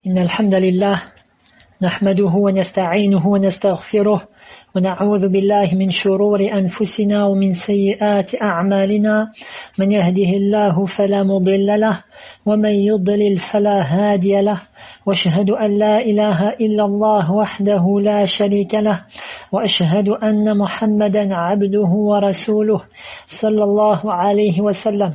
إن الحمد لله نحمده ونستعينه ونستغفره ونعوذ بالله من شرور أنفسنا ومن سيئات أعمالنا من يهده الله فلا مضل له ومن يضلل فلا هادي له وأشهد أن لا إله إلا الله وحده لا شريك له وأشهد أن محمدا عبده ورسوله صلى الله عليه وسلم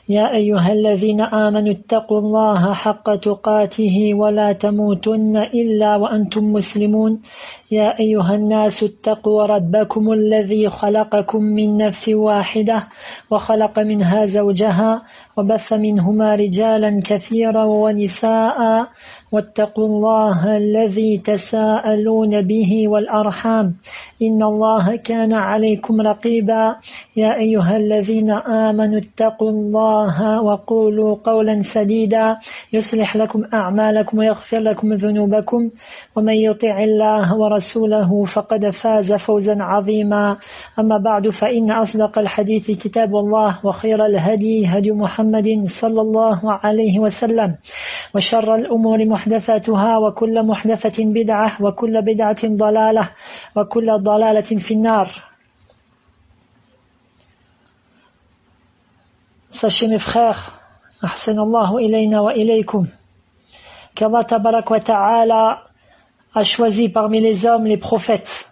يا أيها الذين آمنوا اتقوا الله حق تقاته ولا تموتن إلا وأنتم مسلمون يا أيها الناس اتقوا ربكم الذي خلقكم من نفس واحدة وخلق منها زوجها وبث منهما رجالا كثيرا ونساء واتقوا الله الذي تساءلون به والأرحام إن الله كان عليكم رقيبا يا أيها الذين آمنوا اتقوا الله وقولوا قولا سديدا يصلح لكم أعمالكم ويغفر لكم ذنوبكم ومن يطع الله ورسوله فقد فاز فوزا عظيما أما بعد فإن أصدق الحديث كتاب الله وخير الهدي هدي محمد صلى الله عليه وسلم وشر الأمور محدثاتها وكل محدثة بدعة وكل بدعة ضلالة وكل ضلالة في النار. Sachez mes frères, ahsanallahu ilayna wa ilaykum, qu'Allah tabarak wa ta'ala a choisi parmi les hommes les prophètes.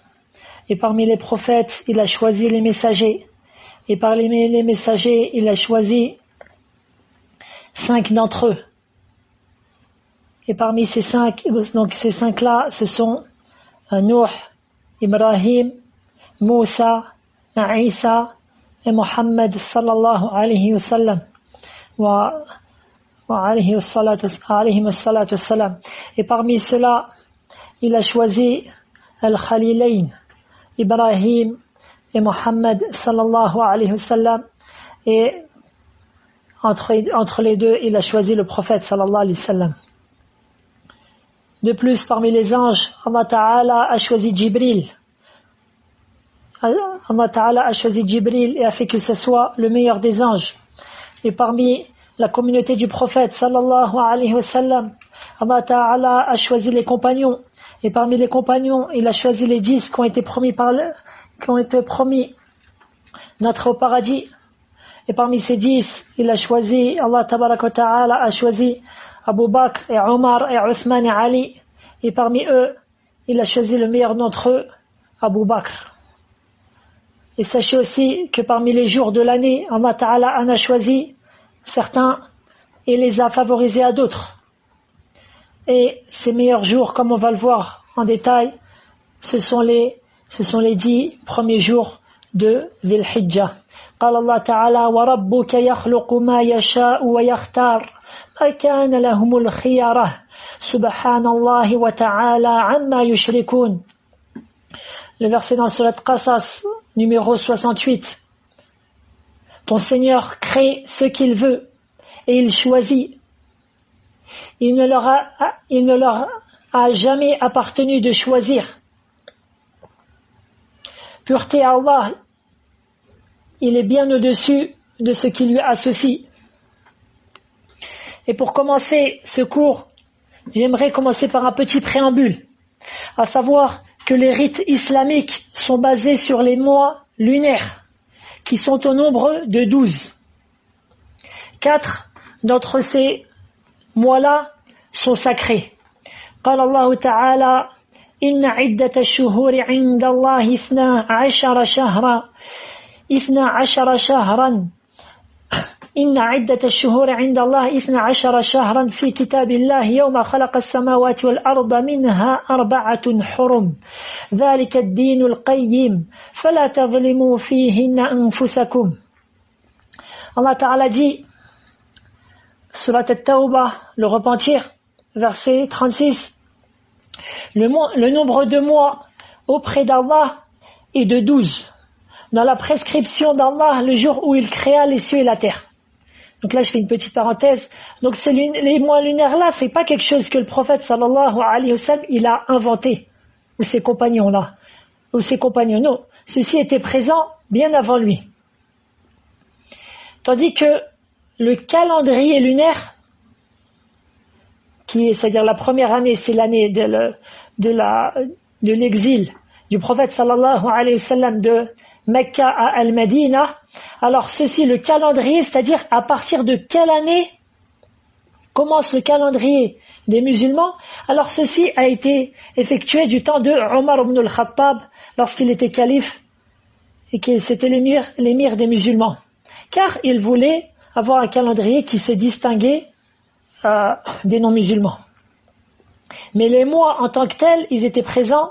Et parmi les prophètes, il a choisi les messagers. Et parmi les messagers, il a choisi 5 d'entre eux. Et parmi ces 5, donc ces 5-là, ce sont Nuh, Ibrahim, Moussa, Isa et Mohammed sallallahu alayhi wa sallam. Et parmi ceux-là, il a choisi Al-Khalilayn, Ibrahim et Mohammed sallallahu alayhi wa sallam. Et entre les deux, il a choisi le prophète sallallahu alayhi wa sallam. De plus, parmi les anges, Allah Ta'ala a choisi Jibril. Allah Ta'ala a choisi Jibril et a fait que ce soit le meilleur des anges. Et parmi la communauté du prophète sallallahu alayhi wa sallam, Allah Ta'ala a choisi les compagnons. Et parmi les compagnons, il a choisi les 10 qui ont été promis d'entrer au paradis. Et parmi ces 10, il a choisi, Allah Ta'ala a choisi Abu Bakr et Omar et Uthman et Ali. Et parmi eux, il a choisi le meilleur d'entre eux, Abu Bakr. Et sachez aussi que parmi les jours de l'année, Allah Ta'ala en a choisi certains et les a favorisés à d'autres. Et ces meilleurs jours, comme on va le voir en détail, ce sont les 10 premiers jours de Dhil Hijjah. قال الله تعالى وربك يخلق ما يشاء ويختار ما كان لهم الخيرة سبحان الله وتعالى عما يشركون. Le verset dans Surat Qasas, numéro 68. Ton Seigneur crée ce qu'il veut et il choisit. Il ne leur a jamais appartenu de choisir. Pureté à Allah, il est bien au-dessus de ce qui lui associe. Et pour commencer ce cours, j'aimerais commencer par un petit préambule, à savoir que les rites islamiques sont basés sur les mois lunaires, qui sont au nombre de 12. 4 d'entre ces mois-là sont sacrés. قال الله تعالى إن عدة الشهور عند الله 12 شهرا إن عدة الشهور عند الله 12 شهرا في كتاب الله يوم خلق السماوات والأرض منها 4 حرم ذلك الدين القيم فلا تظلموا فيهن أنفسكم. Allah Ta'ala dit, Surat At-Tawbah, le repentir, verset 36, le nombre de mois auprès d'Allah est de 12. Dans la prescription d'Allah, le jour où il créa les cieux et la terre. Donc là, je fais une petite parenthèse. Donc les mois lunaires là, c'est pas quelque chose que le prophète sallallahu alayhi wa sallam, il a inventé. Ou ses compagnons là. Ou ses compagnons. Non. Ceci était présent bien avant lui. Tandis que le calendrier lunaire, c'est-à-dire la première année, c'est l'année de l'exil du prophète sallallahu alayhi wa sallam de Mecca à Al-Madina. Alors ceci, le calendrier, c'est-à-dire à partir de quelle année commence le calendrier des musulmans? Alors ceci a été effectué du temps de Omar ibn al-Khattab lorsqu'il était calife et que c'était l'émir des musulmans. Car il voulait avoir un calendrier qui se distinguait des non-musulmans. Mais les mois en tant que tels, ils étaient présents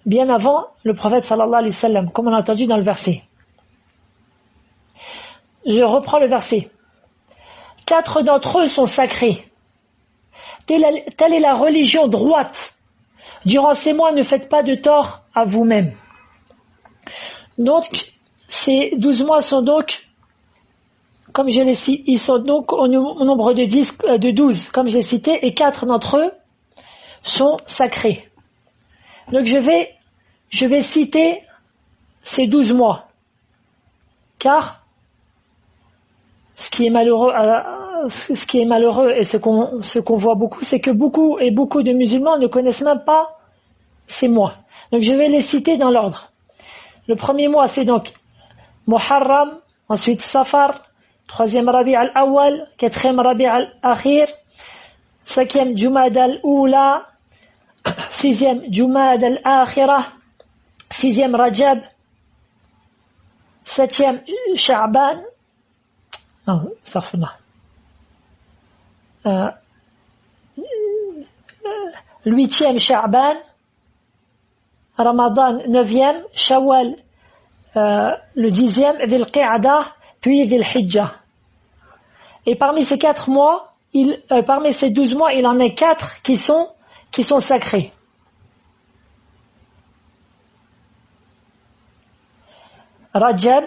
bien avant le prophète sallallahu alayhi wa sallam, comme on a entendu dans le verset. Je reprends le verset. 4 d'entre eux sont sacrés. Telle est la religion droite. Durant ces mois, ne faites pas de tort à vous-même. Donc, ces 12 mois sont donc, comme je l'ai cité, ils sont donc au nombre de 12, comme j'ai cité, et 4 d'entre eux sont sacrés. Donc, je vais citer ces 12 mois. Car, ce qui est malheureux et ce qu'on voit beaucoup, c'est que beaucoup de musulmans ne connaissent même pas ces mois. Donc je vais les citer dans l'ordre. Le premier mois, c'est donc Muharram, ensuite Safar, 3e Rabi' al-Awwal, 4e Rabi' al-Akhir, 5e Jumad al-Oula, 6e Jumad al-Akhirah, 6e Rajab, 7e Sha'ban, 8e Sha'ban, Ramadan 9e, Shawwal le 10e, Dhil Qi'ada, puis Dhil Hijjah. Et parmi ces 4 mois, parmi ces 12 mois, il en est 4 qui sont sacrés. Rajab,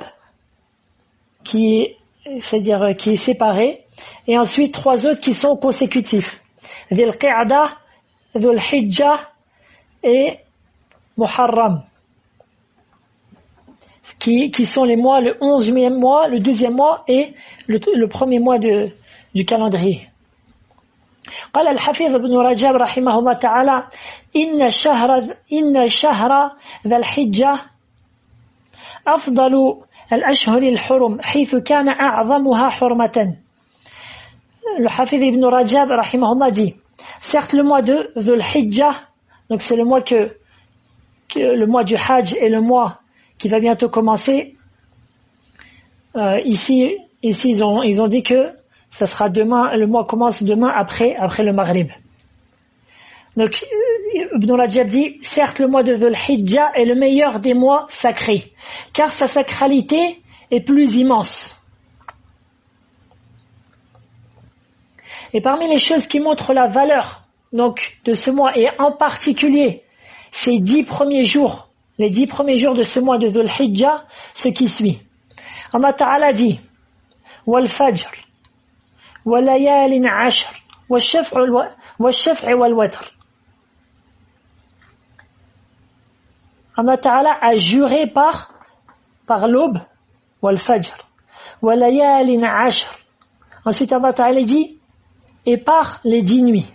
c'est-à-dire qui est séparé, et ensuite 3 autres qui sont consécutifs. Dhil Qi'ada, Dhul Hijjah et Muharram, qui sont les mois, le 11e mois, le 12e mois et le premier mois du calendrier. قال الحفيظ ابن رجب رحمه الله تعالى إن شهر ذا الحجة أفضل الأشهر الحرم حيث كان أعظمها حرمة. Le Hafiz ibn Rajab rahimahullah dit, certes le mois de Dhul Hijjah, donc c'est le mois le mois du Hajj et le mois qui va bientôt commencer, ici ils ont dit que ça sera demain, le mois commence demain après le Maghrib. Donc Ibn Rajab dit, certes le mois de Dhul Hijjah est le meilleur des mois sacrés, car sa sacralité est plus immense. Et parmi les choses qui montrent la valeur donc de ce mois, et en particulier ces 10 premiers jours, les 10 premiers jours de ce mois de Dhul Hijjah, ce qui suit. Allah Ta'ala dit, wal fajr, wal layalin ashr, wal shaf'i wal watr. Allah Ta'ala a juré par l'aube, wal fajr, wal layalin ashr. Ensuite Allah Ta'ala dit, et par les 10 nuits.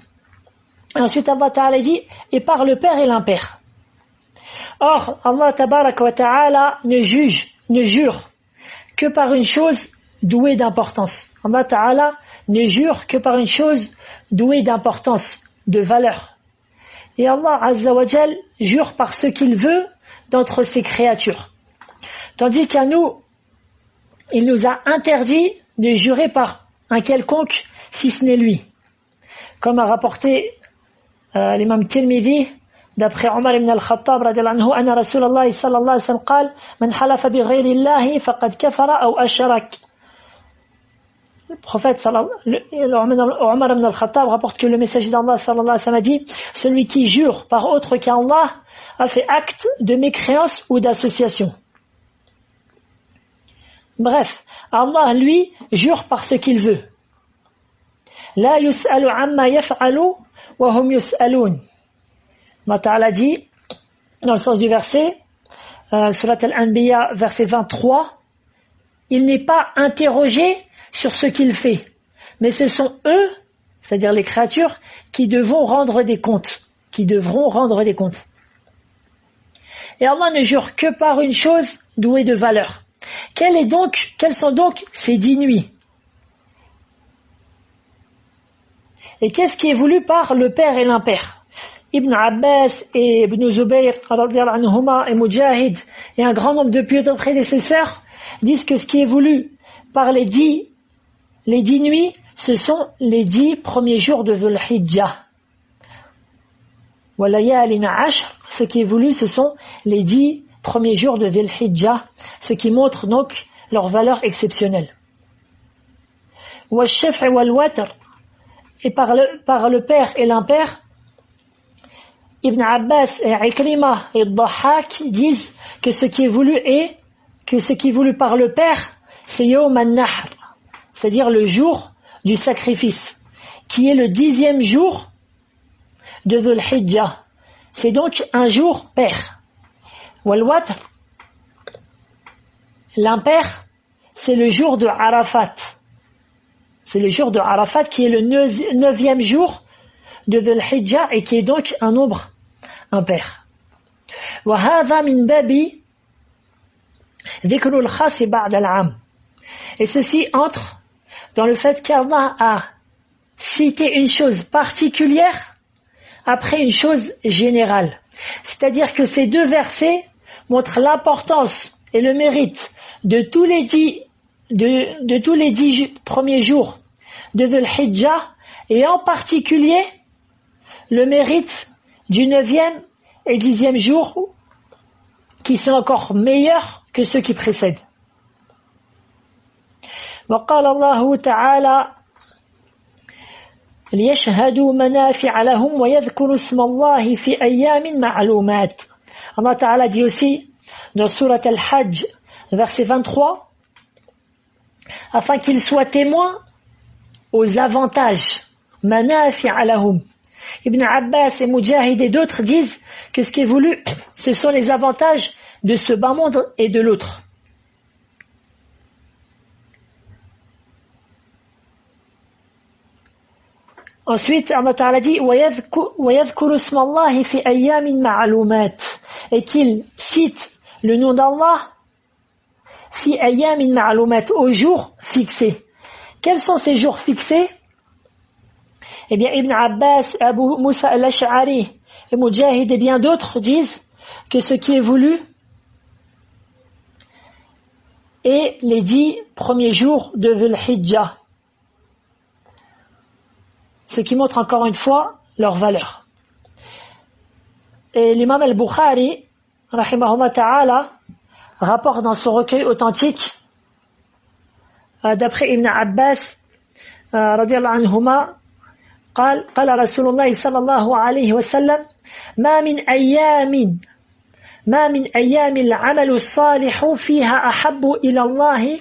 Ensuite Allah Ta'ala dit, et par le père et l'impère. Or Allah Tabaraka wa Ta'ala ne jure que par une chose douée d'importance. Allah Ta'ala ne jure que par une chose douée d'importance, de valeur. Et Allah Azza wa Jal jure par ce qu'il veut d'entre ses créatures. Tandis qu'à nous, il nous a interdit de jurer par un quelconque si ce n'est lui. Comme a rapporté l'imam Tirmidhi, d'après Omar ibn al-Khattab radiyallahu anhu, anna Rasulullah sallallahu alayhi wa sallam qala man halafa bi ghayri Allahi faqad kafara aw ashrak. Le prophète Omar ibn al-Khattab rapporte que le messager d'Allah sallallahu alayhi wa sallam a dit, celui qui jure par autre qu'Allah a fait acte de mécréance ou d'association. Bref, Allah lui jure par ce qu'il veut. La yus'alu amma yaf'alu wa hum yus'alun. Allah Ta'ala dit, dans le sens du verset, Surat Al-Anbiya, verset 23, il n'est pas interrogé sur ce qu'il fait, mais ce sont eux c'est-à-dire les créatures qui devront rendre des comptes. Et Allah ne jure que par une chose douée de valeur. Quelles sont donc ces 10 nuits? Et qu'est-ce qui est voulu par le père et l'impère? Ibn Abbas et Ibn Zubayr et Mujahid et un grand nombre de prédécesseurs disent que ce qui est voulu par les 10 nuits, ce sont les 10 premiers jours de Dhul Hijjah. Ce qui est voulu, ce sont les 10 premiers jours de Dhul Hijjah, ce qui montre donc leur valeur exceptionnelle. Et par le père et l'impère, Ibn Abbas et Ikrima et Dhahak disent que ce qui est voulu par le père, c'est Yawm al-Nahr, c'est-à-dire le jour du sacrifice, qui est le 10e jour de Dhul Hijjah. C'est donc un jour pair. Wal-Watr, l'impair, c'est le jour de Arafat. C'est le jour de Arafat qui est le 9e jour de Dhul Hijjah et qui est donc un nombre impair. وَهَذَا مِنْ بَابِ ذِكْرُ الْخَاصِ بَعْدَ الْعَامِ. Et ceci entre dans le fait qu'Allah a cité une chose particulière après une chose générale. C'est-à-dire que ces deux versets montrent l'importance et le mérite de tous les 10 premiers jours de Dhul Hijjah, et en particulier le mérite du 9e et 10e jour, qui sont encore meilleurs que ceux qui précèdent. وقال الله تعالى ليشهدوا منافع لهم ويذكروا اسم الله في أيام معلومات. Allah Ta'ala dit aussi dans Surat Al-Hajj, verset 23, afin qu'ils soient témoins aux avantages. Manafi'a lahum. Ibn Abbas et Mujahid et d'autres disent que ce qui est voulu, ce sont les avantages de ce bas monde et de l'autre. Ensuite, Allah Ta'ala dit وَيَذْكُرُ اسْمَ اللَّهِ فِي أَيَّامٍ مَعْلُومَاتٍ, et qu'il cite le nom d'Allah fi ayyamin ma'lumat, aux jours fixés. Quels sont ces jours fixés? Eh bien, Ibn Abbas, Abu Musa al-Ash'ari et Mujahid et bien d'autres disent que ce qui est voulu est les 10 premiers jours de Dhul Hijjah, ce qui montre encore une fois leur valeur. Et l'imam al-Bukhari, rahimahullah ta'ala, rapporte dans son recueil authentique, d'après Ibn Abbas, radiyallahu anhuma, قال رسول الله صلى الله عليه وسلم ما من أيام العمل الصالح فيها أحب إلى الله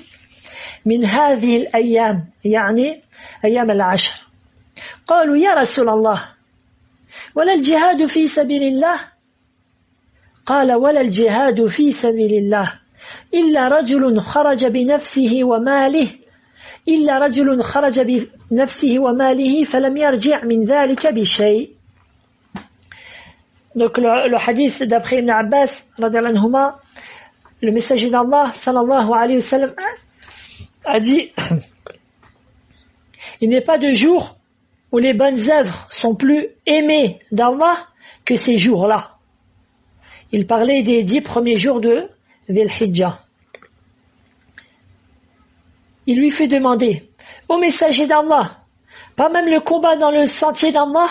من هذه الأيام، يعني أيام العشر. قالوا يا رسول الله ولا الجهاد في سبيل الله؟ قال ولا الجهاد في سبيل الله إلا رجل خرج بنفسه وماله فلم يرجع من ذلك بشيء. Donc le hadith d'après Ibn Abbas radiyallahu anhuma, le messager d'Allah sallallahu alayhi wa sallam a dit il n'est pas de jour où les bonnes œuvres sont plus aimées d'Allah que ces jours-là. Il parlait des 10 premiers jours de Dhul Hijjah. Il lui fut demandé, ô messager d'Allah, pas même le combat dans le sentier d'Allah?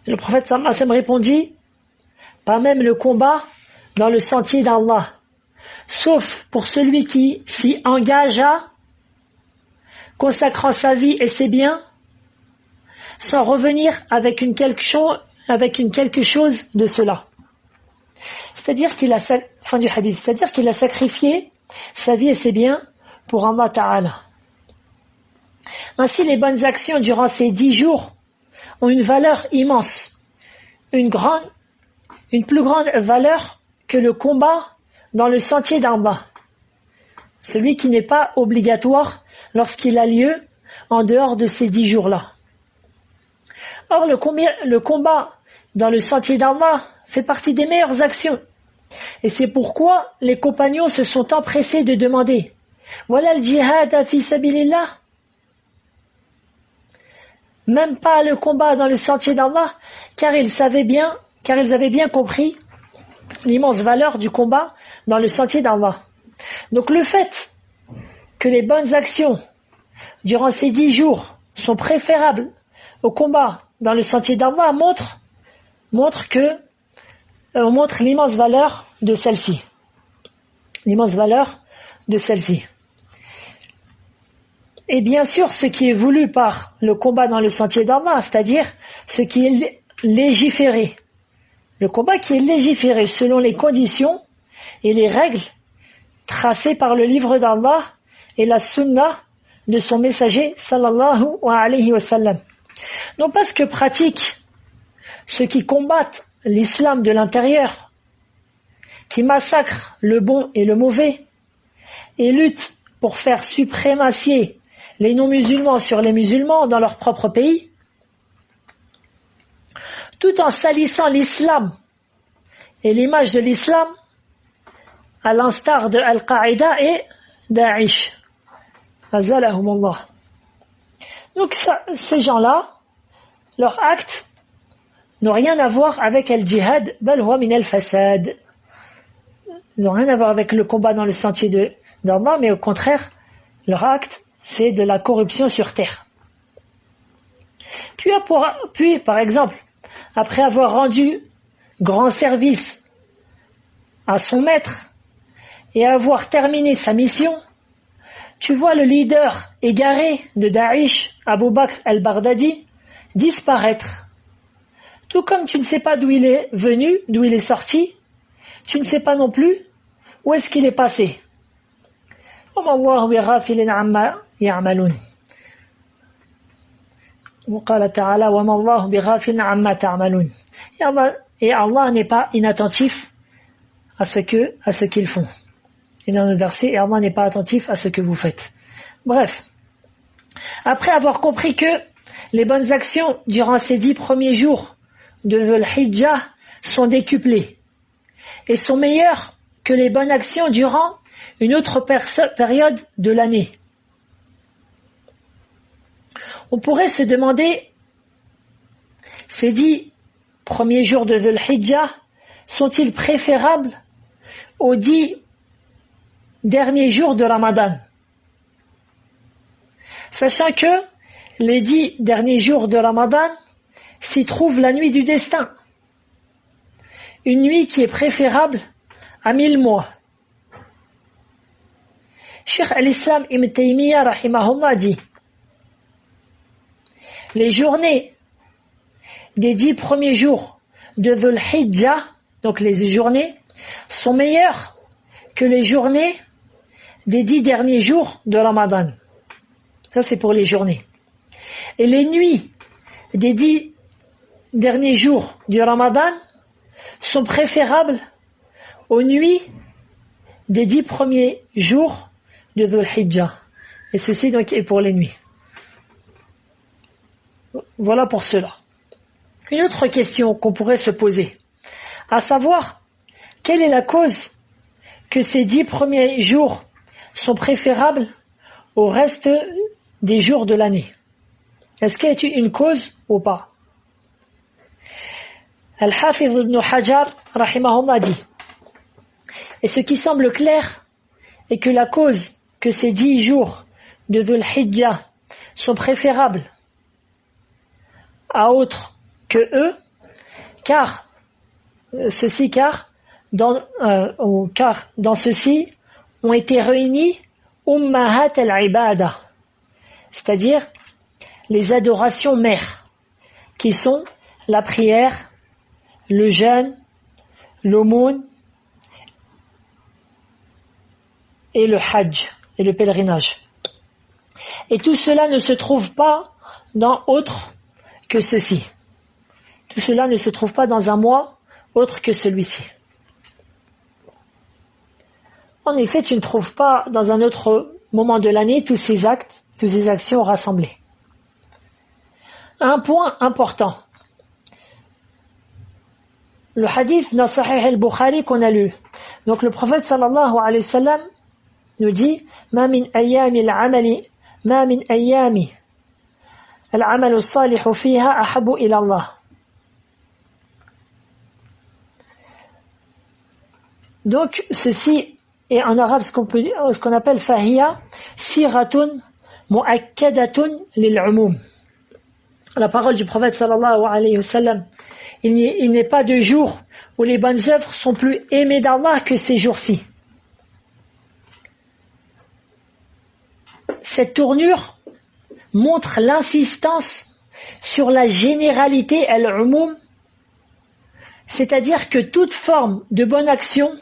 Le prophète sallallahu alayhi wa sallam répondit, pas même le combat dans le sentier d'Allah, sauf pour celui qui s'y engagea, consacrant sa vie et ses biens, sans revenir avec une quelque chose de cela. C'est-à-dire qu'il a, fin du hadith, c'est-à-dire qu'il a sacrifié sa vie et ses biens pour Allah Ta'ala. Ainsi, les bonnes actions durant ces 10 jours ont une valeur immense, une plus grande valeur que le combat dans le sentier d'Allah, celui qui n'est pas obligatoire lorsqu'il a lieu en dehors de ces 10 jours-là. Or, le combat dans le sentier d'Allah fait partie des meilleures actions. Et c'est pourquoi les compagnons se sont empressés de demander « Voilà le djihad fi sabilillah » Même pas le combat dans le sentier d'Allah, car ils avaient bien compris l'immense valeur du combat dans le sentier d'Allah. Donc le fait que les bonnes actions durant ces 10 jours sont préférables au combat dans le sentier d'Allah montre l'immense valeur de celle-ci. L'immense valeur de celle-ci. Et bien sûr, ce qui est voulu par le combat dans le sentier d'Allah, c'est-à-dire ce qui est légiféré. Le combat qui est légiféré selon les conditions et les règles tracées par le livre d'Allah et la sunna de son messager sallallahu alayhi wa sallam. Non pas ce que pratiquent ceux qui combattent l'islam de l'intérieur, qui massacrent le bon et le mauvais, et luttent pour faire suprémacier les non-musulmans sur les musulmans dans leur propre pays, tout en salissant l'islam et l'image de l'islam, à l'instar de Al-Qaïda et Daesh. Azalahumullah. Donc ces gens-là, leurs actes n'ont rien à voir avec al-jihad, bal huwa min al-fasad. Ils n'ont rien à voir avec le combat dans le sentier d'Allah, mais au contraire, leur acte, c'est de la corruption sur terre. Puis, par exemple, après avoir rendu grand service à son maître et avoir terminé sa mission, tu vois le leader égaré de Daesh, Abu Bakr al-Baghdadi, disparaître. Tout comme tu ne sais pas d'où il est venu, d'où il est sorti, tu ne sais pas non plus où est-ce qu'il est passé. Et Allah n'est pas inattentif à ce qu'ils font. Et dans le verset, et Allah n'est pas attentif à ce que vous faites. Bref, après avoir compris que les bonnes actions durant ces 10 premiers jours de Dhul Hijjah sont décuplées et sont meilleures que les bonnes actions durant une autre période de l'année. On pourrait se demander, ces 10 premiers jours de Dhul Hijjah sont-ils préférables aux 10 derniers jours de Ramadan? Sachant que les 10 derniers jours de Ramadan s'y trouve la nuit du destin. Une nuit qui est préférable à 1000 mois. Cheikh al-Islam Ibn Taymiyyah rahimahullah dit: les journées des 10 premiers jours de Dhul Hijjah, donc les journées, sont meilleures que les journées des 10 derniers jours de Ramadan. Ça, c'est pour les journées. Et les nuits des 10 derniers jours du Ramadan sont préférables aux nuits des 10 premiers jours de Dhul Hijjah. Et ceci donc est pour les nuits. Voilà pour cela. Une autre question qu'on pourrait se poser, à savoir, quelle est la cause que ces 10 premiers jours sont préférables au reste des jours de l'année? Est-ce qu'il y a une cause ou pas? Al-Hafiz ibn Hajar rahimahullah dit: et ce qui semble clair est que la cause que ces 10 jours de Dhul Hijjah sont préférables à autres que eux, car dans ceci ont été réunis ummahat al-ibada, c'est-à-dire les adorations mères, qui sont la prière, le jeûne, l'aumône et le hajj, et le pèlerinage. Et tout cela ne se trouve pas dans autre que ceci. Tout cela ne se trouve pas dans un mois autre que celui-ci. En effet, tu ne trouves pas dans un autre moment de l'année tous ces actes toutes ces actions rassemblées. Un point important. Le hadith dans Sahih al-Bukhari qu'on a lu. Donc le prophète sallallahu alayhi wa sallam nous dit ما من أيام العمل ما من أيام العمل الصالح فيها أحب إلى الله. Donc ceci est en arabe ce qu'on appelle fahiya siratun mu'akkadatun lil'umum. La parole du prophète sallallahu alayhi wa sallam, il n'est pas de jour où les bonnes œuvres sont plus aimées d'Allah que ces jours-ci. Cette tournure montre l'insistance sur la généralité al-umum, c'est-à-dire que toute forme de bonne action,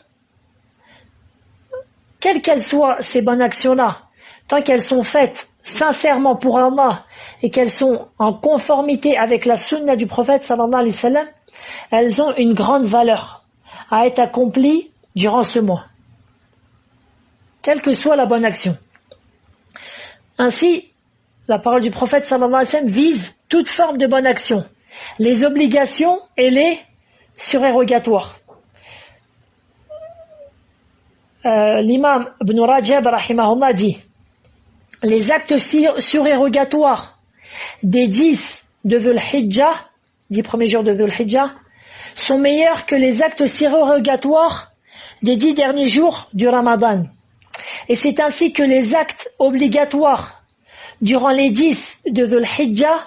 quelles qu'elles soient ces bonnes actions-là, tant qu'elles sont faites sincèrement pour Allah et qu'elles sont en conformité avec la sunna du prophète sallallahu alayhi wa sallam, elles ont une grande valeur à être accomplies durant ce mois, quelle que soit la bonne action. Ainsi, la parole du prophète sallallahu alayhi wa sallam vise toute forme de bonne action, les obligations et les surérogatoires. L'imam Ibn Rajab rahimahullah dit: les actes surérogatoires des 10 de Dhul Hijjah, 10 premiers jours de Dhul Hijjah, sont meilleurs que les actes surérogatoires des 10 derniers jours du Ramadan. Et c'est ainsi que les actes obligatoires durant les 10 de Dhul Hijjah,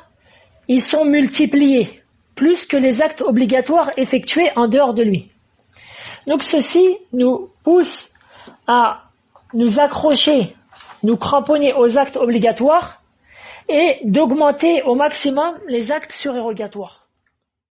ils sont multipliés, plus que les actes obligatoires effectués en dehors de lui. Donc ceci nous pousse à nous accrocher, nous cramponner aux actes obligatoires et d'augmenter au maximum les actes surérogatoires.